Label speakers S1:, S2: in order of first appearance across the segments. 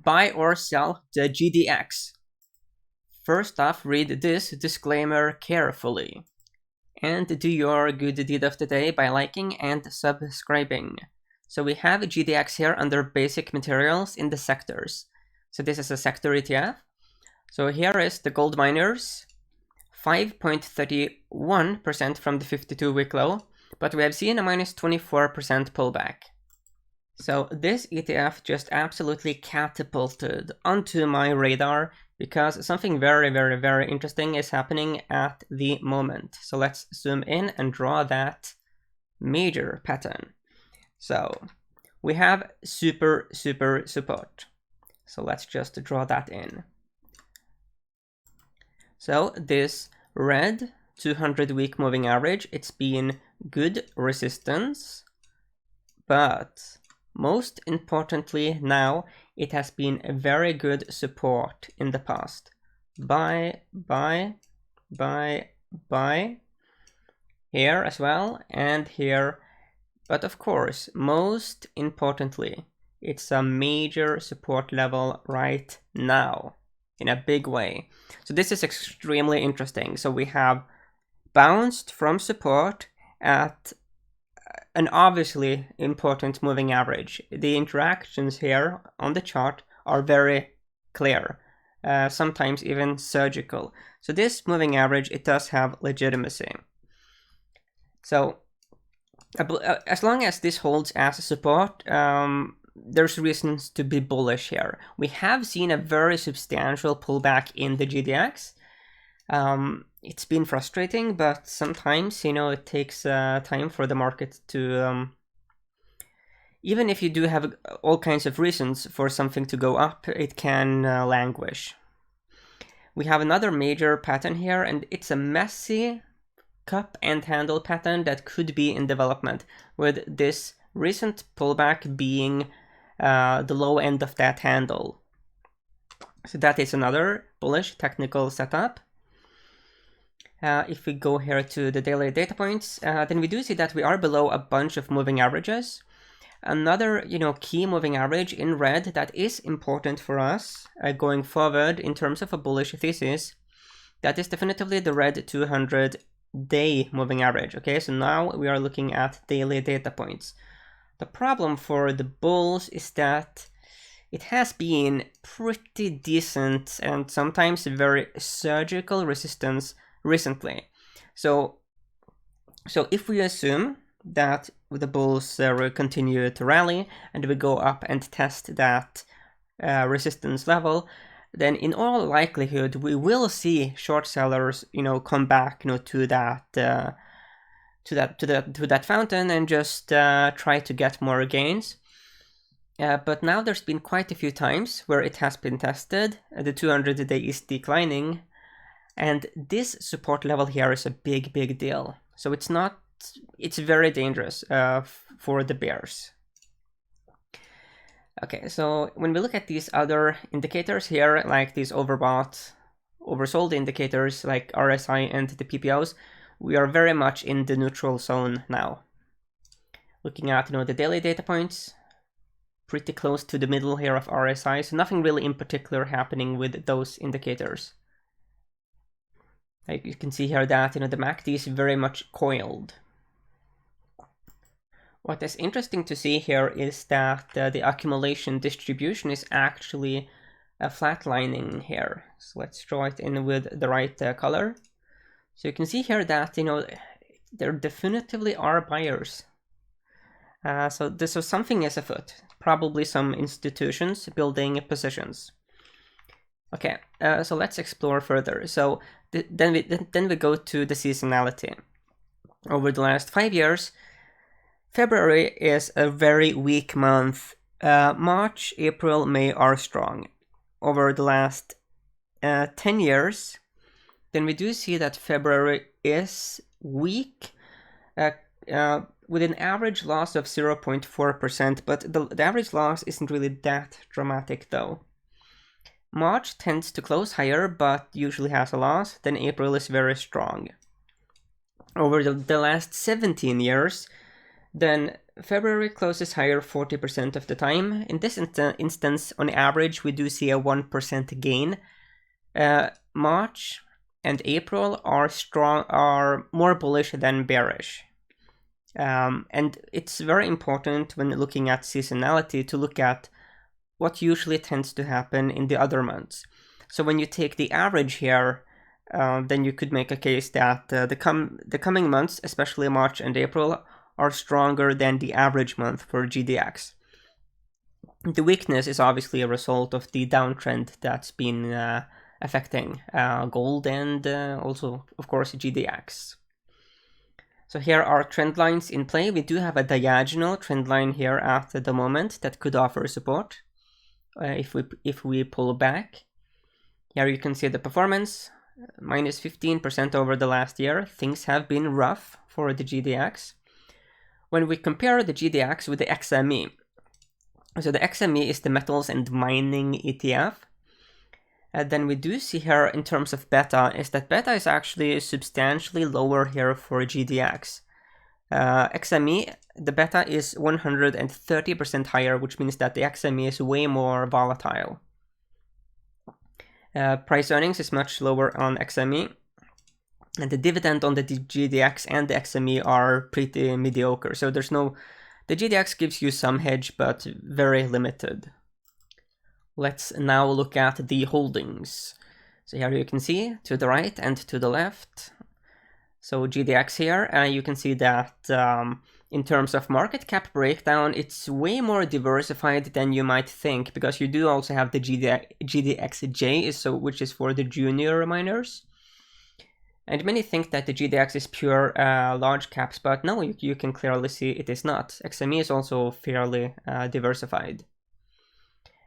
S1: buy or sell the GDX? First off, read this disclaimer carefully. And do your good deed of the day by liking and subscribing. So we have GDX here under basic materials in the sectors. So this is a sector ETF. So here is the gold miners, 5.31% from the 52-week low, but we have seen a minus 24% pullback. So this ETF just absolutely catapulted onto my radar because something very, very, very interesting is happening at the moment. So let's zoom in and draw that major pattern. So we have super support. So let's just draw that in. So this red 200-week moving average, it's been good resistance, but most importantly now, it has been a very good support in the past. Buy, here as well, and here. But of course, most importantly, it's a major support level right now in a big way. So this is extremely interesting. So we have bounced from support at an obviously important moving average. The interactions here on the chart are very clear, sometimes even surgical. So this moving average, it does have legitimacy. So as long as this holds as a support, there's reasons to be bullish here. We have seen a very substantial pullback in the GDX. It's been frustrating, but sometimes, it takes time for the market to, even if you do have all kinds of reasons for something to go up, it can languish. We have another major pattern here, and it's a messy cup and handle pattern that could be in development, with this recent pullback being the low end of that handle. So that is another bullish technical setup. If we go here to the daily data points, then we do see that we are below a bunch of moving averages. Another, key moving average in red that is important for us going forward in terms of a bullish thesis, that is definitively the red 200-day moving average. Okay, so now we are looking at daily data points. The problem for the bulls is that it has been pretty decent and sometimes very surgical resistance recently. So if we assume that the bulls will continue to rally and we go up and test that resistance level, then in all likelihood we will see short sellers, come back, to that fountain and just try to get more gains. But now there's been quite a few times where it has been tested. The 200-day is declining, and this support level here is a big deal. So it's very dangerous for the bears. Okay, so when we look at these other indicators here, like these overbought, oversold indicators like RSI and the PPOs, we are very much in the neutral zone now. Looking at, the daily data points, pretty close to the middle here of RSI, so nothing really in particular happening with those indicators. Like you can see here that, the MACD is very much coiled. What is interesting to see here is that the accumulation distribution is actually flatlining here. So let's draw it in with the right color. So you can see here that, there definitively are buyers. So something is afoot. Probably some institutions building positions. Okay, so let's explore further. So then we go to the seasonality. Over the last 5 years, February is a very weak month. March, April, May are strong. Over the last 10 years, then we do see that February is weak, with an average loss of 0.4%, but the average loss isn't really that dramatic though. March tends to close higher, but usually has a loss. Then April is very strong. Over the last 17 years, then February closes higher 40% of the time. In this instance, on average, we do see a 1% gain. March and April are more bullish than bearish. And it's very important when looking at seasonality to look at what usually tends to happen in the other months. So when you take the average here, then you could make a case that the coming months, especially March and April, are stronger than the average month for GDX. The weakness is obviously a result of the downtrend that's been affecting gold and also, of course, GDX. So here are trend lines in play. We do have a diagonal trend line here at the moment that could offer support if we pull back. Here you can see the performance, minus 15% over the last year. Things have been rough for the GDX. When we compare the GDX with the XME, so the XME is the metals and mining ETF, then we do see here in terms of beta is that beta is actually substantially lower here for GDX. XME, the beta is 130% higher, which means that the XME is way more volatile. Price earnings is much lower on XME, and the dividend on the GDX and the XME are pretty mediocre. So the GDX gives you some hedge, but very limited. Let's now look at the holdings. So here you can see to the right and to the left. So GDX here, you can see that in terms of market cap breakdown, it's way more diversified than you might think, because you do also have the GDXJ, which is for the junior miners. And many think that the GDX is pure large caps, but no, you can clearly see it is not. XME is also fairly diversified.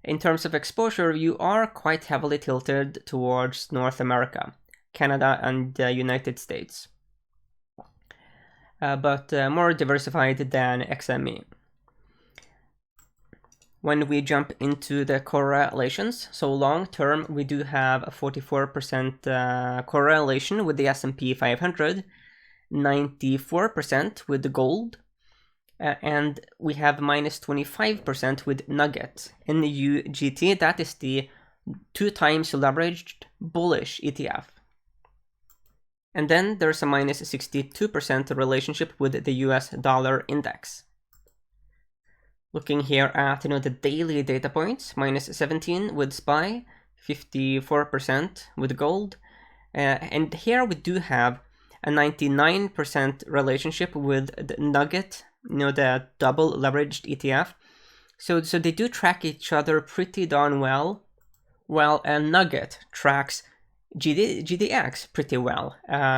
S1: In terms of exposure, you are quite heavily tilted towards North America, Canada, and the United States, but more diversified than XME. When we jump into the correlations, so long term, we do have a 44% correlation with the S&P 500, 94% with the gold, and we have minus 25% with Nugget. In the UGT, that is the 2 times leveraged bullish ETF. And then there's a minus 62% relationship with the US dollar index. Looking here at the daily data points, minus 17 with SPY, 54% with gold, and here we do have a 99% relationship with the Nugget, the double leveraged ETF. So they do track each other pretty darn well, while a Nugget tracks GDX pretty well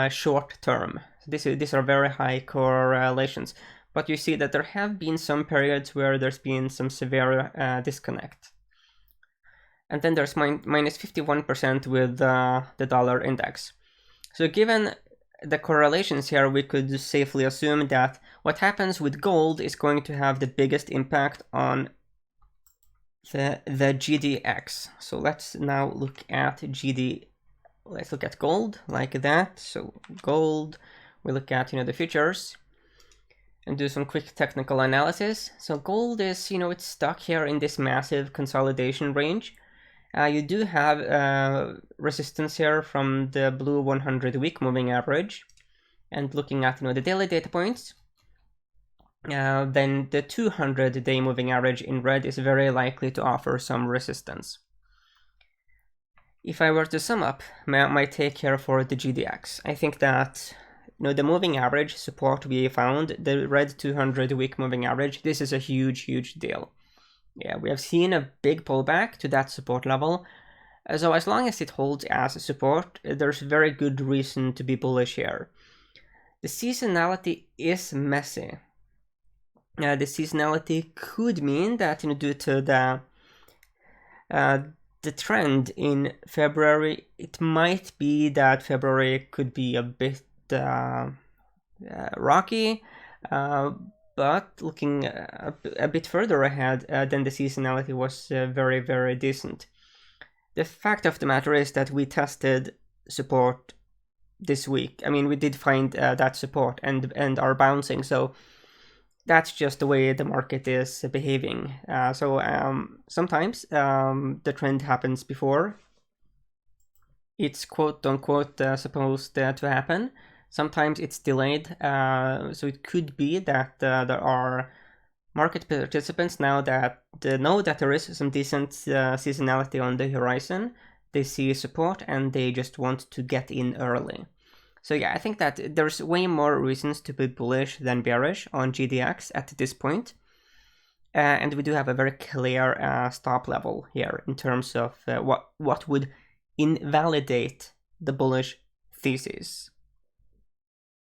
S1: short term. These are very high correlations. But you see that there have been some periods where there's been some severe disconnect. And then there's minus 51% with the dollar index. So given the correlations here, we could safely assume that what happens with gold is going to have the biggest impact on the GDX. So let's now look at let's look at gold like that. So gold, we look at the futures and do some quick technical analysis. So gold is, it's stuck here in this massive consolidation range. You do have resistance here from the blue 100-week moving average. And looking at the daily data points, then the 200-day moving average in red is very likely to offer some resistance. If I were to sum up my take here for the GDX, I think that the moving average support we found, the red 200-week moving average, this is a huge deal. Yeah, we have seen a big pullback to that support level. So as long as it holds as support, there's very good reason to be bullish here. The seasonality is messy. The seasonality could mean that due to the trend in February, it might be that February could be a bit rocky, but looking a bit further ahead, then the seasonality was very decent. The fact of the matter is that we tested support this week. I mean, we did find that support and are bouncing, so that's just the way the market is behaving. Sometimes the trend happens before it's quote unquote supposed to happen. Sometimes it's delayed. So it could be that there are market participants now that know that there is some decent seasonality on the horizon. They see support and they just want to get in early. So yeah, I think that there's way more reasons to be bullish than bearish on GDX at this point. And we do have a very clear stop level here in terms of what would invalidate the bullish thesis.